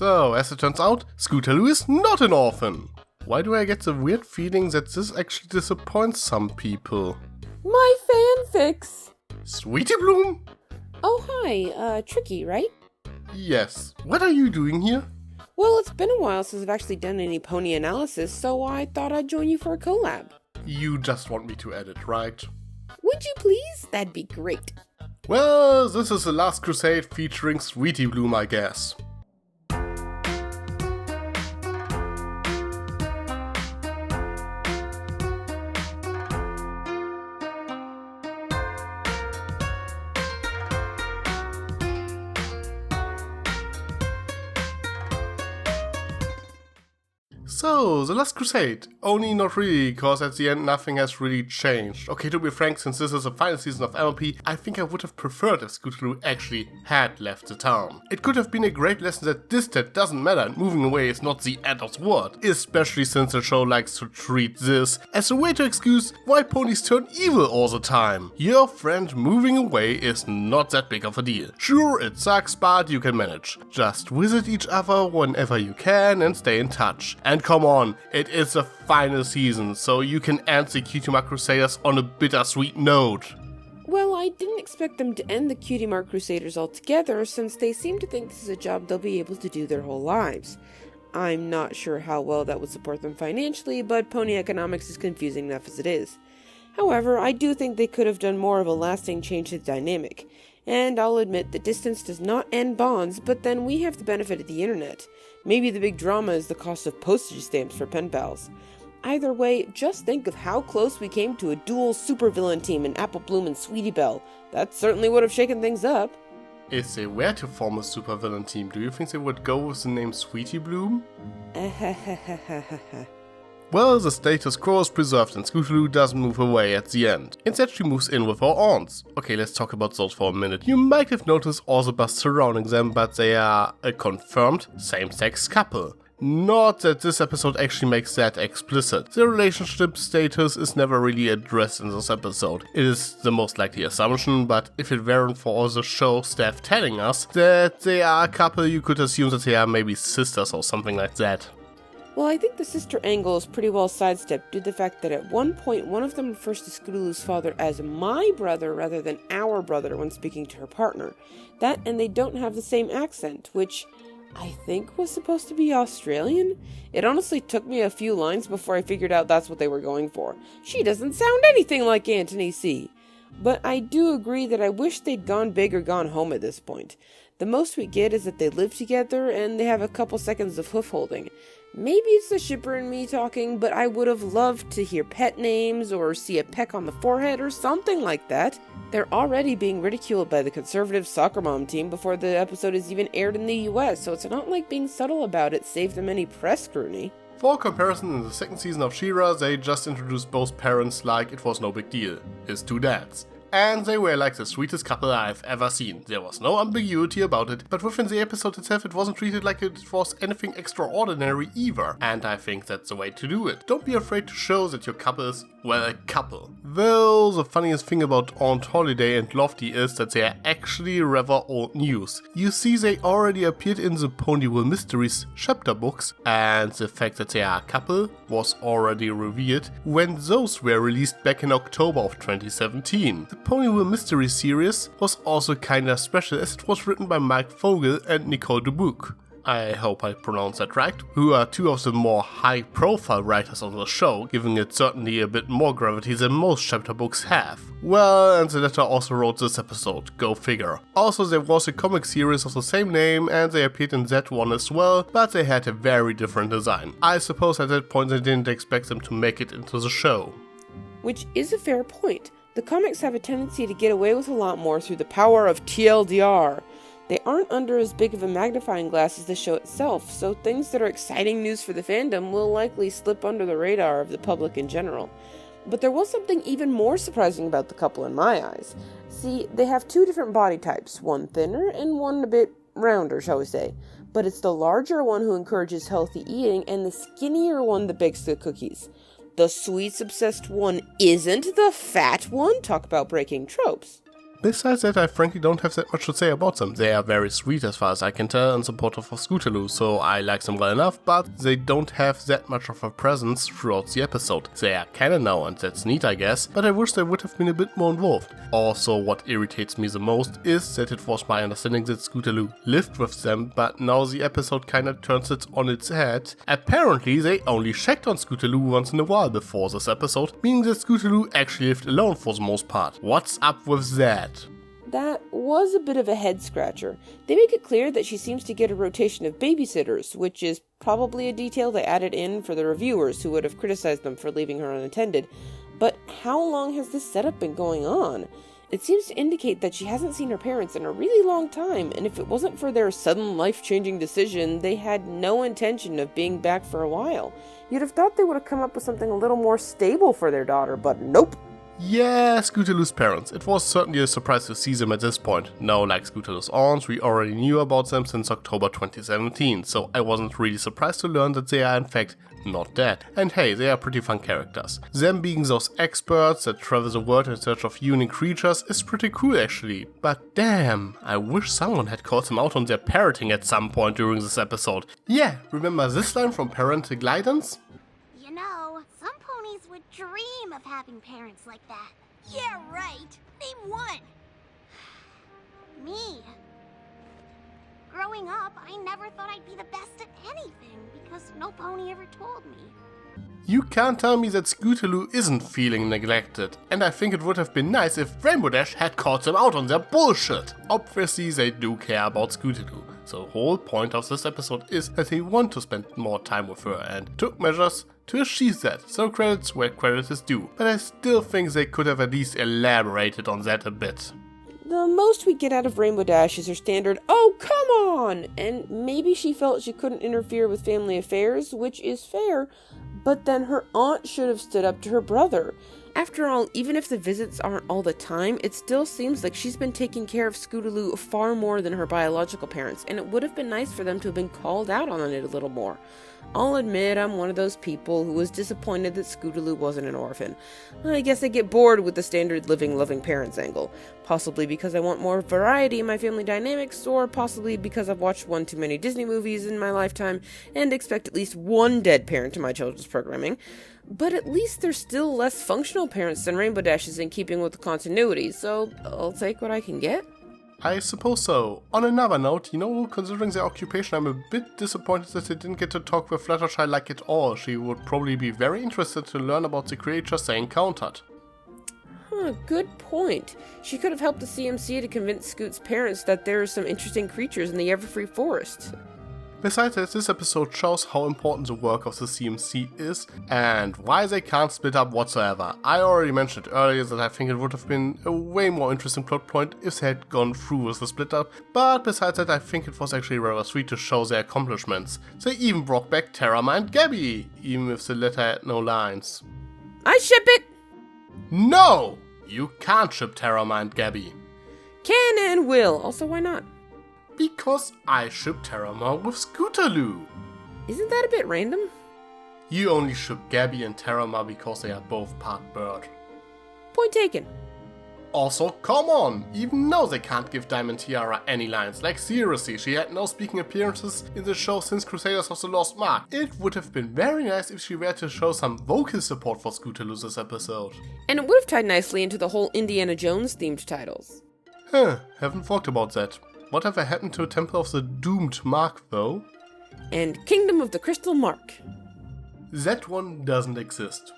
So, as it turns out, Scootaloo is not an orphan. Why do I get the weird feeling that this actually disappoints some people? My fanfics! Sweeite Bloom? Oh hi, Tricky, right? Yes. What are you doing here? Well, it's been a while since I've actually done any pony analysis, so I thought I'd join you for a collab. You just want me to edit, right? Would you please? That'd be great. Well, this is the Last Crusade featuring Sweeite Bloom, I guess. So, The Last Crusade. Only not really, cause at the end nothing has really changed. Okay, to be frank, since this is the final season of MLP, I think I would have preferred if Scootaloo actually had left the town. It could have been a great lesson that distance doesn't matter and moving away is not the end of the world, especially since the show likes to treat this as a way to excuse why ponies turn evil all the time. Your friend moving away is not that big of a deal. Sure, it sucks, but you can manage. Just visit each other whenever you can and stay in touch. And come on, it is the final season, so you can end the Cutie Mark Crusaders on a bittersweet note. Well, I didn't expect them to end the Cutie Mark Crusaders altogether, since they seem to think this is a job they'll be able to do their whole lives. I'm not sure how well that would support them financially, but pony economics is confusing enough as it is. However, I do think they could have done more of a lasting change to the dynamic. And I'll admit that distance does not end bonds, but then we have the benefit of the internet. Maybe the big drama is the cost of postage stamps for pen pals. Either way, just think of how close we came to a dual supervillain team in Apple Bloom and Sweeite Belle. That certainly would have shaken things up. If they were to form a supervillain team, do you think they would go with the name Sweeite Bloom? Well, the status quo is preserved and Scootaloo doesn't move away at the end. Instead, she moves in with her aunts. Okay, let's talk about those for a minute. You might have noticed all the buzz surrounding them, but they are a confirmed same-sex couple. Not that this episode actually makes that explicit. The relationship status is never really addressed in this episode. It is the most likely assumption, but if it weren't for all the show staff telling us that they are a couple, you could assume that they are maybe sisters or something like that. Well, I think the sister angle is pretty well sidestepped due to the fact that at one point one of them refers to Scootaloo's father as my brother rather than our brother when speaking to her partner. That and they don't have the same accent, which I think was supposed to be Australian. It honestly took me a few lines before I figured out that's what they were going for. She doesn't sound anything like Antony C. But I do agree that I wish they'd gone big or gone home at this point. The most we get is that they live together and they have a couple seconds of hoof holding. Maybe it's the shipper and me talking, but I would have loved to hear pet names or see a peck on the forehead or something like that. They're already being ridiculed by the conservative soccer mom team before the episode is even aired in the US, so it's not like being subtle about it saved them any press scrutiny. For comparison, in the second season of She-Ra, they just introduced both parents like it was no big deal. His two dads. And they were like the sweetest couple I've ever seen. There was no ambiguity about it, but within the episode itself it wasn't treated like it was anything extraordinary either. And I think that's the way to do it. Don't be afraid to show that your couple is, well, a couple. Though the funniest thing about Aunt Holiday and Lofty is that they are actually rather old news. You see, they already appeared in the Ponyville Mysteries chapter books, and the fact that they are a couple was already revealed when those were released back in October of 2017. The Ponyville Mystery series was also kinda special as it was written by Mike Vogel and Nicole Dubuque. I hope I pronounced that right, who are two of the more high-profile writers on the show, giving it certainly a bit more gravity than most chapter books have. Well, and the latter also wrote this episode, go figure. Also, there was a comic series of the same name and they appeared in that one as well, but they had a very different design. I suppose at that point they didn't expect them to make it into the show. Which is a fair point. The comics have a tendency to get away with a lot more through the power of TLDR. They aren't under as big of a magnifying glass as the show itself, so things that are exciting news for the fandom will likely slip under the radar of the public in general. But there was something even more surprising about the couple in my eyes. See, they have two different body types, one thinner and one a bit rounder, shall we say. But it's the larger one who encourages healthy eating and the skinnier one that bakes the cookies. The sweets-obsessed one isn't the fat one? Talk about breaking tropes. Besides that, I frankly don't have that much to say about them. They are very sweet as far as I can tell and supportive of Scootaloo, so I like them well enough, but they don't have that much of a presence throughout the episode. They are canon now and that's neat I guess, but I wish they would have been a bit more involved. Also, what irritates me the most is that it was my understanding that Scootaloo lived with them, but now the episode kinda turns it on its head. Apparently they only checked on Scootaloo once in a while before this episode, meaning that Scootaloo actually lived alone for the most part. What's up with that? That was a bit of a head scratcher. They make it clear that she seems to get a rotation of babysitters, which is probably a detail they added in for the reviewers who would have criticized them for leaving her unattended. But how long has this setup been going on? It seems to indicate that she hasn't seen her parents in a really long time, and if it wasn't for their sudden life-changing decision, they had no intention of being back for a while. You'd have thought they would have come up with something a little more stable for their daughter, but nope. Yeah, Scootaloo's parents. It was certainly a surprise to see them at this point. Now, like Scootaloo's aunts, we already knew about them since October 2017, so I wasn't really surprised to learn that they are in fact not dead. And hey, they are pretty fun characters. Them being those experts that travel the world in search of unique creatures is pretty cool actually. But damn, I wish someone had called them out on their parroting at some point during this episode. Yeah, remember this line from Parental Guidance? You know, some ponies would dream of having parents like that. Yeah, right. Name one. Me. Growing up, I never thought I'd be the best at anything because no pony ever told me. You can't tell me that Scootaloo isn't feeling neglected, and I think it would have been nice if Rainbow Dash had called them out on their bullshit. Obviously they do care about Scootaloo. The whole point of this episode is that they want to spend more time with her and took measures to achieve that, so credits where credit is due. But I still think they could have at least elaborated on that a bit. The most we get out of Rainbow Dash is her standard, "Oh, come on!" And maybe she felt she couldn't interfere with family affairs, which is fair, but then her aunt should have stood up to her brother. After all, even if the visits aren't all the time, it still seems like she's been taking care of Scootaloo far more than her biological parents, and it would have been nice for them to have been called out on it a little more. I'll admit I'm one of those people who was disappointed that Scootaloo wasn't an orphan. I guess I get bored with the standard living, loving parents angle. Possibly because I want more variety in my family dynamics, or possibly because I've watched one too many Disney movies in my lifetime and expect at least one dead parent in my children's programming. But at least they're still less functional parents than Rainbow Dash is in keeping with the continuity, so I'll take what I can get. I suppose so. On another note, considering their occupation, I'm a bit disappointed that they didn't get to talk with Fluttershy like at all. She would probably be very interested to learn about the creatures they encountered. Good point. She could have helped the CMC to convince Scoot's parents that there are some interesting creatures in the Everfree Forest. Besides that, this episode shows how important the work of the CMC is and why they can't split up whatsoever. I already mentioned earlier that I think it would have been a way more interesting plot point if they had gone through with the split up, but besides that I think it was actually rather sweet to show their accomplishments. They even brought back Terama and Gabby, even if the letter had no lines. I ship it! No! You can't ship Terama and Gabby. Can and will. Also, why not? Because I ship Terama with Scootaloo. Isn't that a bit random? You only ship Gabby and Terama because they are both part bird. Point taken. Also, come on! Even though they can't give Diamond Tiara any lines, like seriously, she had no speaking appearances in the show since Crusaders of the Lost Mark. It would have been very nice if she were to show some vocal support for Scootaloo this episode. And it would have tied nicely into the whole Indiana Jones themed titles. Haven't thought about that. Whatever happened to Temple of the Doomed Mark though? And Kingdom of the Crystal Mark. That one doesn't exist.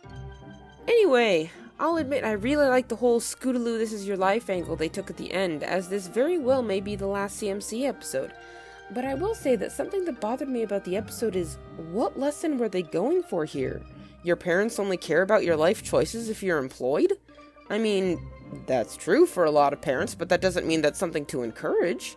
Anyway, I'll admit I really like the whole Scootaloo This Is Your Life angle they took at the end, as this very well may be the last CMC episode. But I will say that something that bothered me about the episode is, what lesson were they going for here? Your parents only care about your life choices if you're employed? I mean, that's true for a lot of parents, but that doesn't mean that's something to encourage.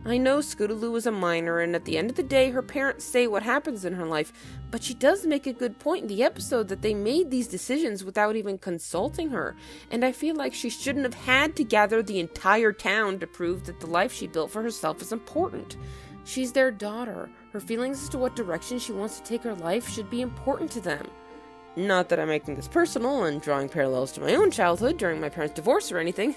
I know Scootaloo is a minor, and at the end of the day, her parents say what happens in her life, but she does make a good point in the episode that they made these decisions without even consulting her, and I feel like she shouldn't have had to gather the entire town to prove that the life she built for herself is important. She's their daughter. Her feelings as to what direction she wants to take her life should be important to them. Not that I'm making this personal and drawing parallels to my own childhood during my parents' divorce or anything.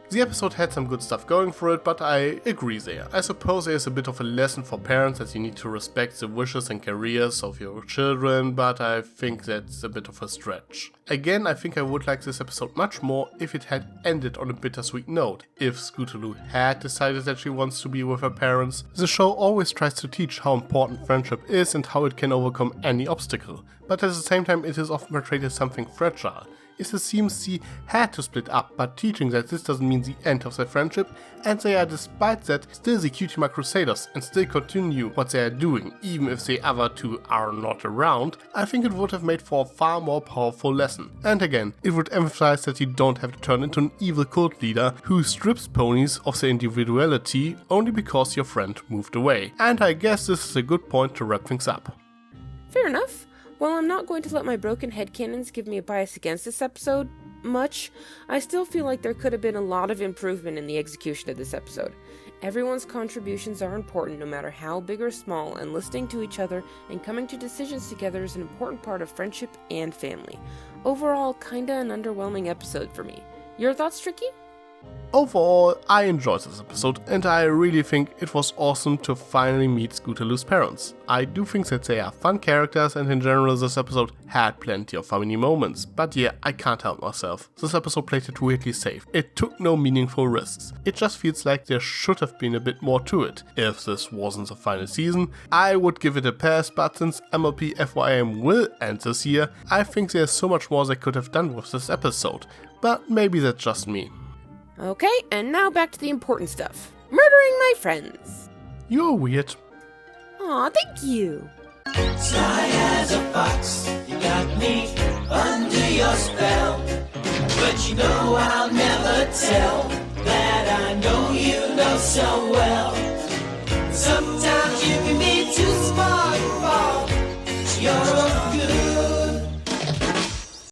The episode had some good stuff going for it, but I agree there. I suppose there's a bit of a lesson for parents that you need to respect the wishes and careers of your children, but I think that's a bit of a stretch. Again, I think I would like this episode much more if it had ended on a bittersweet note. If Scootaloo had decided that she wants to be with her parents. The show always tries to teach how important friendship is and how it can overcome any obstacle, but at the same time it is often portrayed as something fragile. It seems they had to split up, but teaching that this doesn't mean the end of their friendship, and they are despite that still the Cutie Crusaders and still continue what they are doing, even if the other two are not around. I think it would have made for a far more powerful lesson. And again, it would emphasize that you don't have to turn into an evil cult leader who strips ponies of their individuality only because your friend moved away. And I guess this is a good point to wrap things up. Fair enough. While I'm not going to let my broken headcanons give me a bias against this episode much, I still feel like there could have been a lot of improvement in the execution of this episode. Everyone's contributions are important no matter how big or small, and listening to each other and coming to decisions together is an important part of friendship and family. Overall, kinda an underwhelming episode for me. Your thoughts, Tricky? Overall, I enjoyed this episode, and I really think it was awesome to finally meet Scootaloo's parents. I do think that they are fun characters, and in general this episode had plenty of funny moments, but yeah, I can't help myself. This episode played it weirdly safe. It took no meaningful risks. It just feels like there should have been a bit more to it. If this wasn't the final season, I would give it a pass, but since MLP FiM will end this year, I think there's so much more they could have done with this episode. But maybe that's just me. Okay, and now back to the important stuff. Murdering my friends. You're weird. Aw, thank you. Sly as a fox, you got me under your spell. But you know I'll never tell that I know you know so well. Some